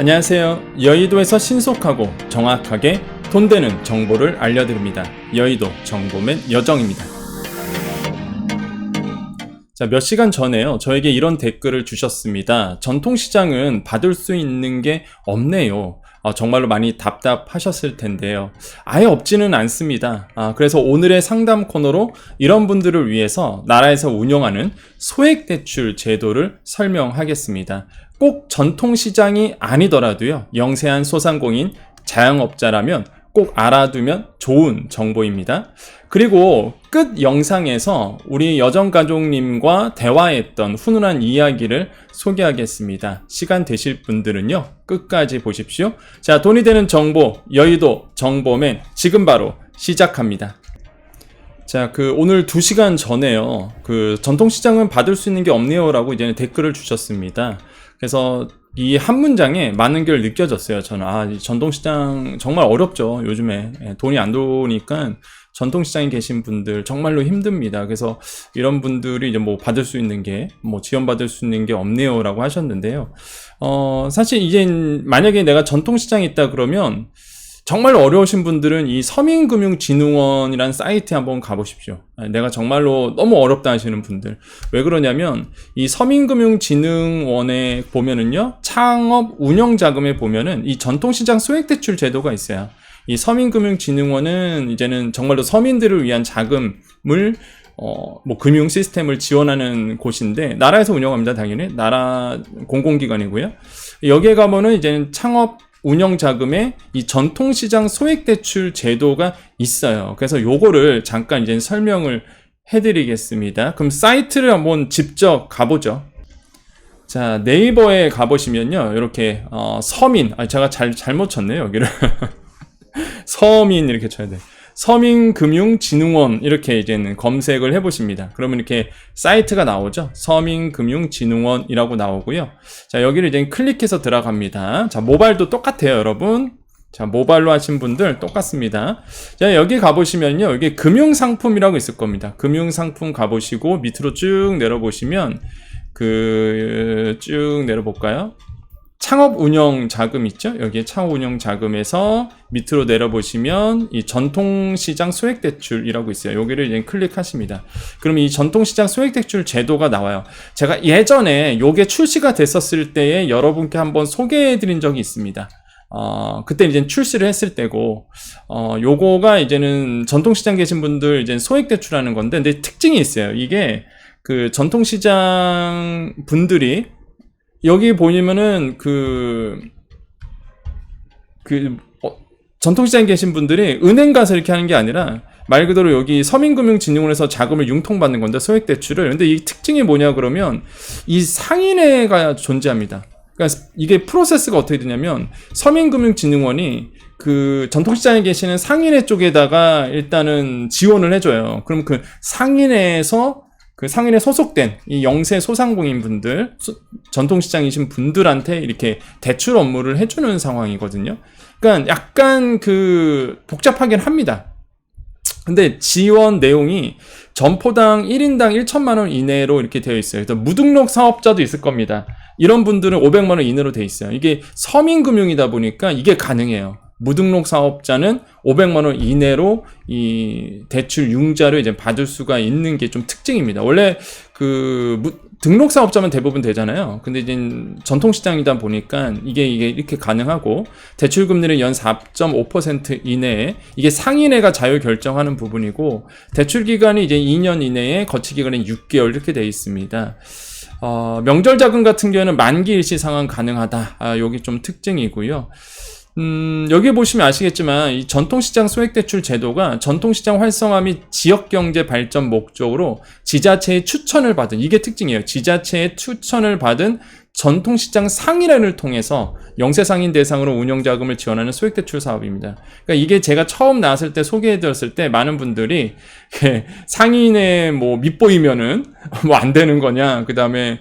안녕하세요. 여의도에서 신속하고 정확하게 돈 되는 정보를 알려드립니다. 여의도 정보맨 여정입니다. 자, 몇 시간 전에요. 저에게 이런 댓글을 주셨습니다. 전통시장은 받을 수 있는 게 없네요. 정말로 많이 답답하셨을 텐데요. 아예 없지는 않습니다. 그래서 오늘의 상담 코너로 이런 분들을 위해서 나라에서 운영하는 소액대출 제도를 설명하겠습니다. 꼭 전통시장이 아니더라도요. 영세한 소상공인, 자영업자라면 꼭 알아두면 좋은 정보입니다. 그리고 끝 영상에서 우리 여정가족님과 대화했던 훈훈한 이야기를 소개하겠습니다. 시간 되실 분들은요, 끝까지 보십시오. 자, 돈이 되는 정보, 여의도 정보맨 지금 바로 시작합니다. 자, 오늘 2시간 전에요. 전통시장은 받을 수 있는 게 없네요 라고 이제 댓글을 주셨습니다. 그래서 이 한 문장에 많은 걸 느껴졌어요. 저는 이 전통시장 정말 어렵죠. 요즘에 돈이 안 도니까 전통시장에 계신 분들 정말로 힘듭니다. 그래서 이런 분들이 이제 받을 수 있는 게 지원받을 수 있는 게 없네요 라고 하셨는데요. 사실 이제 만약에 내가 전통시장에 있다 그러면 정말 어려우신 분들은 이 서민금융진흥원이라는 사이트에 한번 가보십시오. 내가 정말로 너무 어렵다 하시는 분들. 왜 그러냐면 이 서민금융진흥원에 보면은요, 창업 운영자금에 보면은 이 전통시장 소액대출 제도가 있어요. 이 서민금융진흥원은 이제는 정말로 서민들을 위한 자금을 금융 시스템을 지원하는 곳인데, 나라에서 운영합니다. 당연히 나라 공공기관이고요. 여기에 가면은 이제는 창업 운영 자금에 이 전통시장 소액대출 제도가 있어요. 그래서 요거를 잠깐 이제 설명을 해드리겠습니다. 그럼 사이트를 한번 직접 가보죠. 자, 네이버에 가보시면요, 이렇게 서민, 제가 잘못 쳤네요, 여기를. 서민 이렇게 쳐야 돼. 서민금융진흥원 이렇게 이제는 검색을 해보십니다. 그러면 이렇게 사이트가 나오죠. 서민금융진흥원이라고 나오고요. 자, 여기를 이제 클릭해서 들어갑니다. 자, 모바일도 똑같아요, 여러분. 자, 모바일로 하신 분들 똑같습니다. 자, 여기 가보시면요, 여기 금융상품이라고 있을 겁니다. 금융상품 가보시고 밑으로 쭉 내려보시면 쭉 내려볼까요? 창업운영자금 있죠? 여기에 창업운영자금에서 밑으로 내려보시면 이 전통시장 소액대출이라고 있어요. 여기를 이제 클릭하십니다. 그럼 이 전통시장 소액대출 제도가 나와요. 제가 예전에 요게 출시가 됐었을 때에 여러분께 한번 소개해드린 적이 있습니다. 그때 이제 출시를 했을 때고, 요거가 이제는 전통시장 계신 분들 이제 소액대출하는 건데, 근데 특징이 있어요. 이게 전통시장 분들이 여기 보시면은 전통시장에 계신 분들이 은행 가서 이렇게 하는 게 아니라 말 그대로 여기 서민금융진흥원에서 자금을 융통받는 건데, 소액대출을. 근데 이 특징이 뭐냐 그러면 이 상인회가 존재합니다. 그러니까 이게 프로세스가 어떻게 되냐면, 서민금융진흥원이 전통시장에 계시는 상인회 쪽에다가 일단은 지원을 해줘요. 그럼 상인회에서 상인에 소속된 이 영세 소상공인 분들, 전통시장이신 분들한테 이렇게 대출 업무를 해주는 상황이거든요. 그러니까 약간 복잡하긴 합니다. 근데 지원 내용이 점포당 1인당 1천만 원 이내로 이렇게 되어 있어요. 그래서 무등록 사업자도 있을 겁니다. 이런 분들은 500만 원 이내로 되어 있어요. 이게 서민금융이다 보니까 이게 가능해요. 무등록 사업자는 500만 원 이내로 이 대출 융자를 이제 받을 수가 있는 게 좀 특징입니다. 원래 등록 사업자면 대부분 되잖아요. 근데 이제 전통시장이다 보니까 이게 이렇게 가능하고, 대출 금리는 연 4.5% 이내에, 이게 상인회가 자유 결정하는 부분이고, 대출 기간이 이제 2년 이내에, 거치 기간은 6개월 이렇게 되어 있습니다. 명절 자금 같은 경우에는 만기 일시 상환 가능하다. 여기 좀 특징이고요. 여기 보시면 아시겠지만 이 전통시장 소액대출 제도가 전통시장 활성화 및 지역경제 발전 목적으로 지자체의 추천을 받은, 이게 특징이에요. 지자체의 추천을 받은 전통시장 상인회를 통해서 영세상인 대상으로 운영자금을 지원하는 소액대출 사업입니다. 그러니까 이게 제가 처음 나왔을 때 소개해드렸을 때 많은 분들이 상인회 밑보이면은 안 되는 거냐, 그 다음에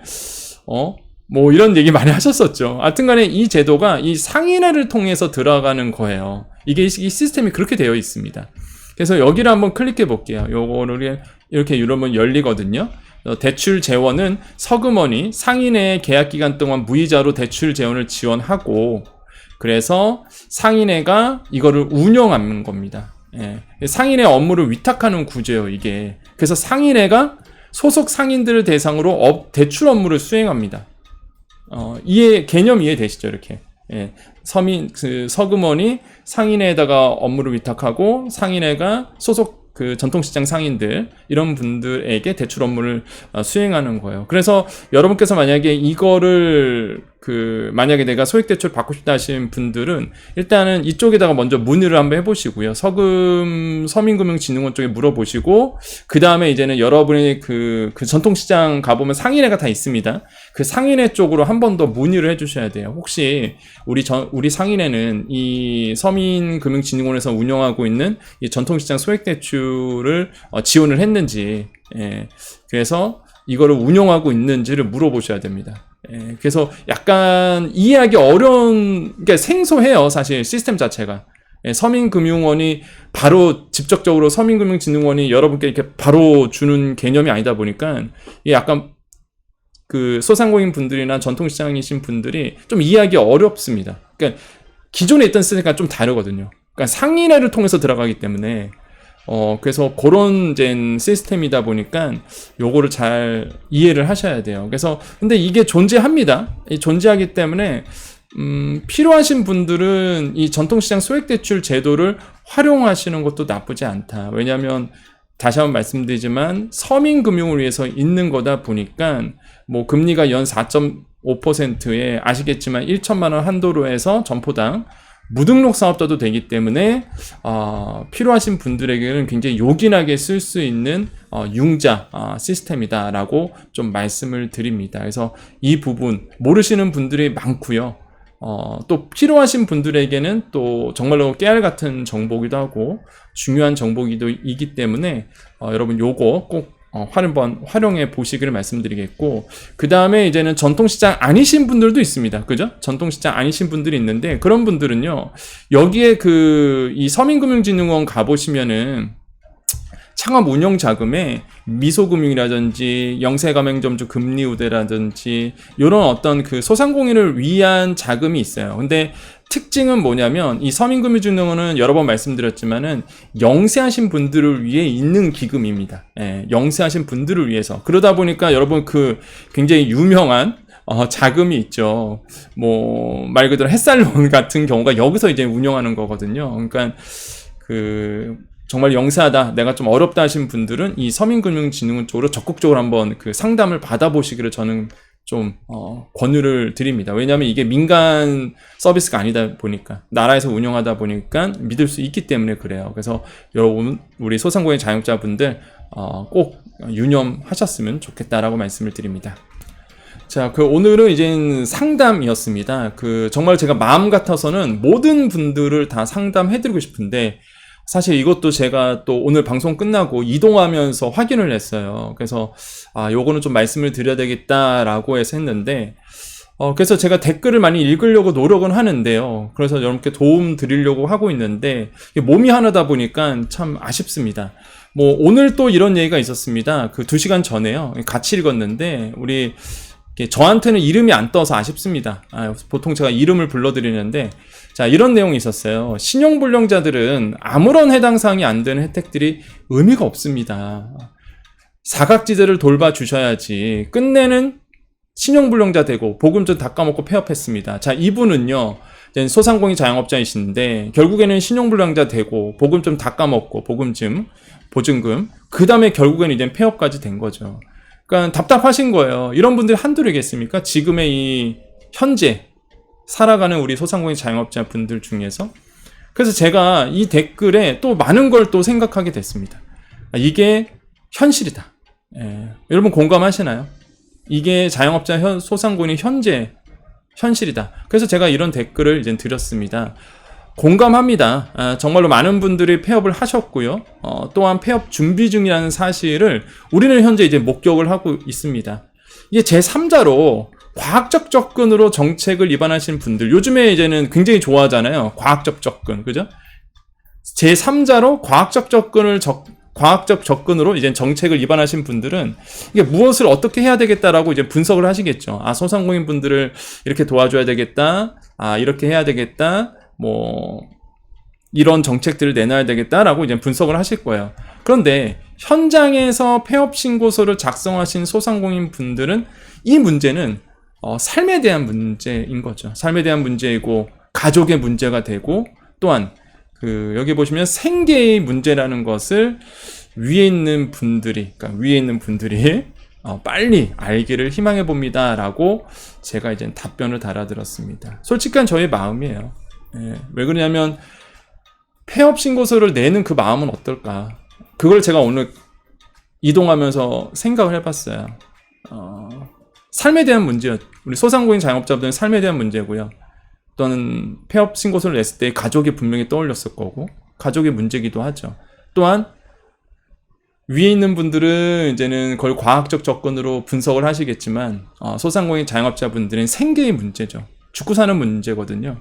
이런 얘기 많이 하셨었죠. 하여튼간에 이 제도가 이 상인회를 통해서 들어가는 거예요. 이 시스템이 그렇게 되어 있습니다. 그래서 여기를 한번 클릭해 볼게요. 요거를 이렇게 누르면 열리거든요. 대출 재원은 서금원이 상인의 계약 기간 동안 무이자로 대출 재원을 지원하고 그래서 상인회가 이거를 운영하는 겁니다. 예. 상인의 업무를 위탁하는 구조예요, 이게. 그래서 상인회가 소속 상인들을 대상으로 대출 업무를 수행합니다. 개념 이해되시죠, 이렇게. 예. 서금원이 상인회에다가 업무를 위탁하고 상인회가 소속 전통시장 상인들 이런 분들에게 대출 업무를 수행하는 거예요. 그래서 여러분께서 만약에 이거를 만약에 내가 소액대출 받고 싶다 하시는 분들은 일단은 이쪽에다가 먼저 문의를 한번 해보시고요. 서민금융진흥원 쪽에 물어보시고 그 다음에 이제는 여러분이 그 전통시장 가보면 상인회가 다 있습니다. 그 상인회 쪽으로 한 번 더 문의를 해주셔야 돼요. 혹시 우리 상인회는 이 서민금융진흥원에서 운영하고 있는 이 전통시장 소액대출을 지원을 했는지, 예. 그래서 이거를 운영하고 있는지를 물어보셔야 됩니다. 예, 그래서 약간 이해하기 어려운, 그러니까 생소해요, 사실 시스템 자체가. 예, 서민금융원이 바로 직접적으로 서민금융진흥원이 여러분께 이렇게 바로 주는 개념이 아니다 보니까 이게 약간 소상공인 분들이나 전통시장이신 분들이 좀 이해하기 어렵습니다. 그러니까 기존에 있던 시스템과 좀 다르거든요. 그러니까 상인회를 통해서 들어가기 때문에 그래서 그런 시스템이다 보니까 요거를 잘 이해를 하셔야 돼요. 그래서 근데 이게 존재합니다. 존재하기 때문에 필요하신 분들은 이 전통시장 소액대출 제도를 활용하시는 것도 나쁘지 않다. 왜냐하면 다시 한번 말씀드리지만 서민금융을 위해서 있는 거다 보니까 뭐 금리가 연 4.5%에 아시겠지만 1천만 원 한도로 해서 점포당 무등록 사업자도 되기 때문에 필요하신 분들에게는 굉장히 요긴하게 쓸 수 있는 융자 시스템이다라고 좀 말씀을 드립니다. 그래서 이 부분 모르시는 분들이 많고요. 또 필요하신 분들에게는 또 정말로 깨알 같은 정보기도 하고 중요한 정보이기 때문에 여러분 요거 꼭 한번 활용해 보시기를 말씀드리겠고, 그 다음에 이제는 전통시장 아니신 분들도 있습니다. 그죠? 전통시장 아니신 분들이 있는데, 그런 분들은요, 여기에 이 서민금융진흥원 가보시면은, 창업 운영 자금에 미소금융이라든지 영세가맹점주 금리 우대라든지 이런 어떤 소상공인을 위한 자금이 있어요. 근데 특징은 뭐냐면 이 서민금융진흥원은 여러 번 말씀드렸지만은 영세하신 분들을 위해 있는 기금입니다. 예, 영세하신 분들을 위해서. 그러다 보니까 여러분 굉장히 유명한 자금이 있죠. 뭐 말 그대로 햇살론 같은 경우가 여기서 이제 운영하는 거거든요. 그러니까 정말 영세하다, 내가 좀 어렵다 하신 분들은 이 서민금융진흥원 쪽으로 적극적으로 한번 상담을 받아보시기를 저는 좀 권유를 드립니다. 왜냐하면 이게 민간 서비스가 아니다 보니까, 나라에서 운영하다 보니까 믿을 수 있기 때문에 그래요. 그래서 여러분, 우리 소상공인 자영업자분들 꼭 유념하셨으면 좋겠다라고 말씀을 드립니다. 자, 오늘은 이제 상담이었습니다. 정말 제가 마음 같아서는 모든 분들을 다 상담해드리고 싶은데, 사실 이것도 제가 또 오늘 방송 끝나고 이동하면서 확인을 했어요. 그래서 요거는 좀 말씀을 드려야 되겠다라고 해서 했는데, 그래서 제가 댓글을 많이 읽으려고 노력은 하는데요. 그래서 여러분께 도움 드리려고 하고 있는데 몸이 하나다 보니까 참 아쉽습니다. 뭐 오늘 또 이런 얘기가 있었습니다. 2시간 전에요. 같이 읽었는데 저한테는 이름이 안 떠서 아쉽습니다. 보통 제가 이름을 불러드리는데, 자, 이런 내용이 있었어요. 신용불량자들은 아무런 해당 사항이 안 되는 혜택들이 의미가 없습니다. 사각지대를 돌봐주셔야지. 끝내는 신용불량자 되고 보금전 다 까먹고 폐업했습니다. 자, 이분은요, 소상공인 자영업자이신데 결국에는 신용불량자 되고 보금전 다 까먹고 보증금, 그 다음에 결국에는 이제 폐업까지 된 거죠. 그러니까 답답하신 거예요. 이런 분들이 한둘이겠습니까? 지금의 이 현재 살아가는 우리 소상공인 자영업자 분들 중에서. 그래서 제가 이 댓글에 또 많은 걸 또 생각하게 됐습니다. 이게 현실이다. 예. 여러분 공감하시나요? 이게 자영업자 소상공인의 현실이다. 그래서 제가 이런 댓글을 이제 드렸습니다. 공감합니다. 정말로 많은 분들이 폐업을 하셨고요. 또한 폐업 준비 중이라는 사실을 우리는 현재 이제 목격을 하고 있습니다. 이게 제3자로 과학적 접근으로 정책을 입안하신 분들, 요즘에 이제는 굉장히 좋아하잖아요. 과학적 접근, 그죠? 제3자로 과학적 접근을 과학적 접근으로 이제 정책을 입안하신 분들은 이게 무엇을 어떻게 해야 되겠다라고 이제 분석을 하시겠죠. 아, 소상공인 분들을 이렇게 도와줘야 되겠다. 아, 이렇게 해야 되겠다. 뭐 이런 정책들을 내놔야 되겠다라고 이제 분석을 하실 거예요. 그런데 현장에서 폐업 신고서를 작성하신 소상공인 분들은 이 문제는 삶에 대한 문제인 거죠. 삶에 대한 문제이고 가족의 문제가 되고 또한 여기 보시면 생계의 문제라는 것을 위에 있는 분들이 빨리 알기를 희망해 봅니다라고 제가 이제 답변을 달아들었습니다. 솔직한 저의 마음이에요. 왜 그러냐면 폐업 신고서를 내는 그 마음은 어떨까? 그걸 제가 오늘 이동하면서 생각을 해봤어요. 삶에 대한 문제, 우리 소상공인 자영업자분들은 삶에 대한 문제고요. 또는 폐업 신고서를 냈을 때 가족이 분명히 떠올렸을 거고 가족의 문제기도 하죠. 또한 위에 있는 분들은 이제는 그걸 과학적 접근으로 분석을 하시겠지만 소상공인 자영업자분들은 생계의 문제죠. 죽고 사는 문제거든요.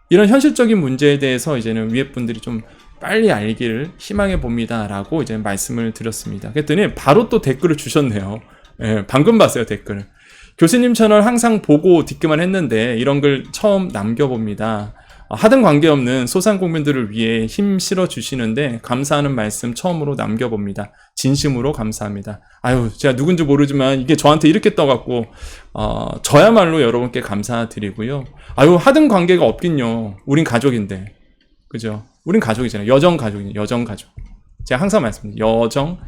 이런 현실적인 문제에 대해서 이제는 위에 분들이 좀 빨리 알기를 희망해 봅니다라고 이제 말씀을 드렸습니다. 그랬더니 바로 또 댓글을 주셨네요. 방금 봤어요, 댓글을. 교수님 채널 항상 보고 듣기만 했는데 이런 글 처음 남겨봅니다. 하등 관계없는 소상공인들을 위해 힘 실어 주시는데 감사하는 말씀 처음으로 남겨봅니다. 진심으로 감사합니다. 아유, 제가 누군지 모르지만 이게 저한테 이렇게 떠갖고 저야말로 여러분께 감사드리고요. 아유, 하등 관계가 없긴요. 우린 가족인데, 그죠? 우린 가족이잖아요. 여정 가족이에요. 여정 가족. 제가 항상 말씀드립니다. 여정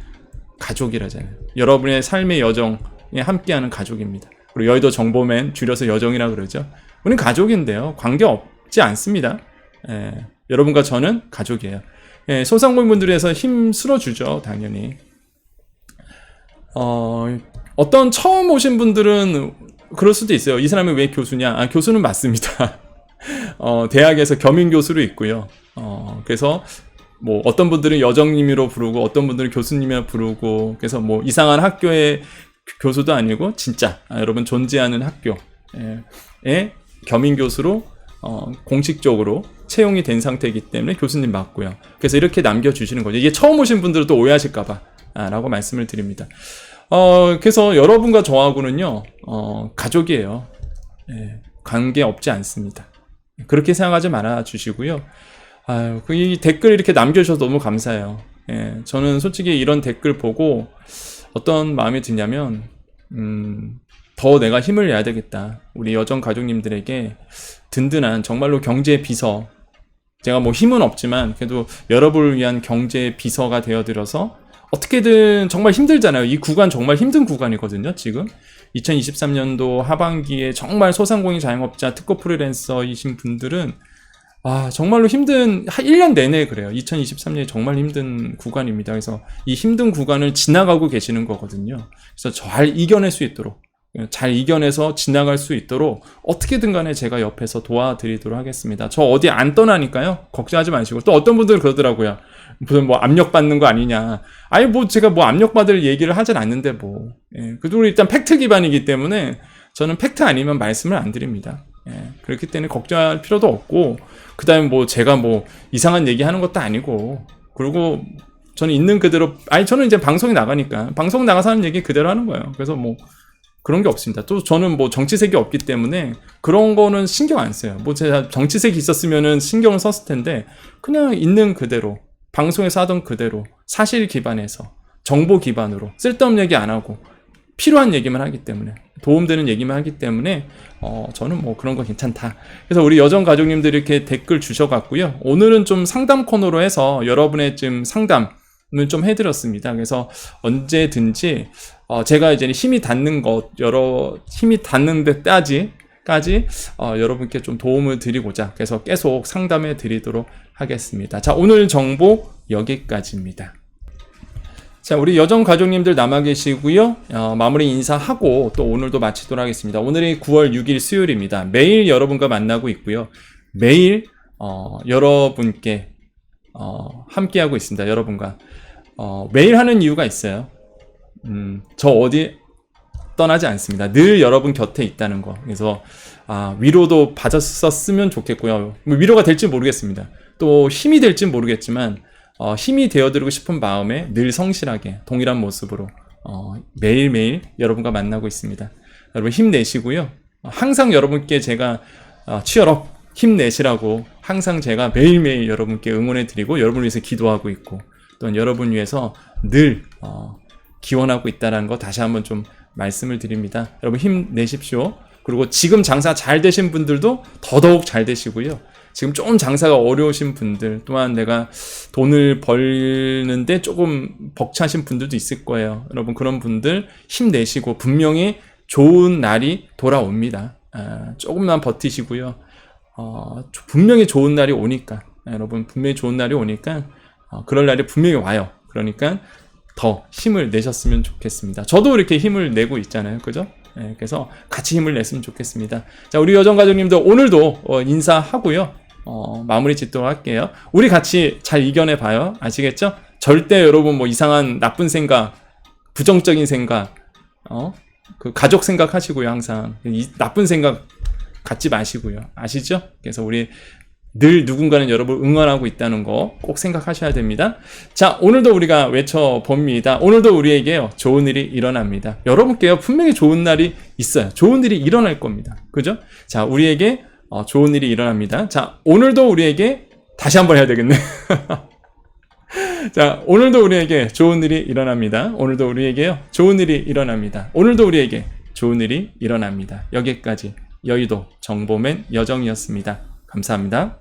가족이라잖아요. 여러분의 삶의 여정에 함께하는 가족입니다. 그리고 여의도 정보맨 줄여서 여정이라 그러죠. 우린 가족인데요. 관계 없지 않습니다. 여러분과 저는 가족이에요. 소상공인분들에서 힘 실어주죠, 당연히. 어떤 처음 오신 분들은 그럴 수도 있어요. 이 사람이 왜 교수냐? 교수는 맞습니다. 대학에서 겸임교수로 있고요. 그래서 뭐 어떤 분들은 여정님으로 부르고 어떤 분들은 교수님이라 부르고 그래서 뭐 이상한 학교의 교수도 아니고 진짜 여러분 존재하는 학교에 겸임교수로 공식적으로 채용이 된 상태이기 때문에 교수님 맞고요. 그래서 이렇게 남겨주시는 거죠. 이게 처음 오신 분들은 또 오해하실까봐 라고 말씀을 드립니다. 그래서 여러분과 저하고는요 가족이에요. 관계 없지 않습니다. 그렇게 생각하지 말아 주시고요. 이 댓글 이렇게 남겨주셔서 너무 감사해요. 저는 솔직히 이런 댓글 보고 어떤 마음이 드냐면 더 내가 힘을 내야 되겠다. 우리 여정 가족님들에게 든든한 정말로 경제 비서, 제가 뭐 힘은 없지만 그래도 여러분을 위한 경제 비서가 되어드려서 어떻게든 정말 힘들잖아요. 이 구간 정말 힘든 구간이거든요. 지금 2023년도 하반기에 정말 소상공인 자영업자 특고 프리랜서이신 분들은 정말로 힘든 1년 내내 그래요. 2023년이 정말 힘든 구간입니다. 그래서 이 힘든 구간을 지나가고 계시는 거거든요. 그래서 잘 이겨낼 수 있도록, 잘 이겨내서 지나갈 수 있도록 어떻게든 간에 제가 옆에서 도와드리도록 하겠습니다. 저 어디 안 떠나니까요. 걱정하지 마시고. 또 어떤 분들은 그러더라고요. 무슨 뭐 압력받는 거 아니냐. 아니 뭐 제가 뭐 압력받을 얘기를 하진 않는데 뭐. 그래도 일단 팩트 기반이기 때문에 저는 팩트 아니면 말씀을 안 드립니다. 그렇기 때문에 걱정할 필요도 없고, 그 다음에 뭐 제가 뭐 이상한 얘기 하는 것도 아니고, 그리고 저는 있는 그대로, 저는 이제 방송에 나가니까, 방송 나가서 하는 얘기 그대로 하는 거예요. 그래서 뭐 그런 게 없습니다. 또 저는 뭐 정치색이 없기 때문에 그런 거는 신경 안 써요. 뭐 제가 정치색이 있었으면은 신경을 썼을 텐데, 그냥 있는 그대로, 방송에서 하던 그대로, 사실 기반에서, 정보 기반으로, 쓸데없는 얘기 안 하고, 필요한 얘기만 하기 때문에, 도움되는 얘기만 하기 때문에 저는 뭐 그런 거 괜찮다. 그래서 우리 여정 가족님들이 이렇게 댓글 주셔갖고요. 오늘은 좀 상담 코너로 해서 여러분의 좀 상담을 좀 해드렸습니다. 그래서 언제든지 제가 이제 힘이 닿는 것, 힘이 닿는 데까지 여러분께 좀 도움을 드리고자 그래서 계속 상담해 드리도록 하겠습니다. 자, 오늘 정보 여기까지입니다. 자, 우리 여정 가족님들 남아 계시고요. 마무리 인사하고 또 오늘도 마치도록 하겠습니다. 오늘이 9월 6일 수요일입니다. 매일 여러분과 만나고 있고요. 매일 여러분께 함께하고 있습니다. 여러분과 매일 하는 이유가 있어요. 저 어디 떠나지 않습니다. 늘 여러분 곁에 있다는 거. 그래서 위로도 받았었으면 좋겠고요. 위로가 될지 모르겠습니다. 또 힘이 될지 모르겠지만 힘이 되어드리고 싶은 마음에 늘 성실하게 동일한 모습으로 매일매일 여러분과 만나고 있습니다. 여러분 힘내시고요. 항상 여러분께 제가 치열업 힘내시라고 항상 제가 매일매일 여러분께 응원해 드리고 여러분을 위해서 기도하고 있고 또한 여러분 위해서 늘 기원하고 있다는 거 다시 한번 좀 말씀을 드립니다. 여러분 힘내십시오. 그리고 지금 장사 잘 되신 분들도 더더욱 잘 되시고요. 지금 좀 장사가 어려우신 분들 또한 내가 돈을 벌는데 조금 벅차신 분들도 있을 거예요. 여러분 그런 분들 힘내시고 분명히 좋은 날이 돌아옵니다. 조금만 버티시고요. 분명히 좋은 날이 오니까 여러분 분명히 좋은 날이 오니까 그럴 날이 분명히 와요. 그러니까 더 힘을 내셨으면 좋겠습니다. 저도 이렇게 힘을 내고 있잖아요. 그죠? 그래서 같이 힘을 냈으면 좋겠습니다. 자, 우리 여정가족님들 오늘도 인사하고요. 마무리 짓도록 할게요. 우리 같이 잘 이겨내 봐요. 아시겠죠? 절대 여러분 뭐 이상한 나쁜 생각, 부정적인 생각, 그 가족 생각하시고요. 항상 나쁜 생각 갖지 마시고요. 아시죠? 그래서 우리 늘 누군가는 여러분을 응원하고 있다는 거 꼭 생각하셔야 됩니다. 자, 오늘도 우리가 외쳐봅니다. 오늘도 우리에게요, 좋은 일이 일어납니다. 여러분께요, 분명히 좋은 날이 있어요. 좋은 일이 일어날 겁니다. 그죠? 자, 우리에게 좋은 일이 일어납니다. 자, 오늘도 우리에게 다시 한번 해야 되겠네. 자, 오늘도 우리에게 좋은 일이 일어납니다. 오늘도 우리에게요, 좋은 일이 일어납니다. 오늘도 우리에게 좋은 일이 일어납니다. 여기까지 여의도 정보맨 여정이었습니다. 감사합니다.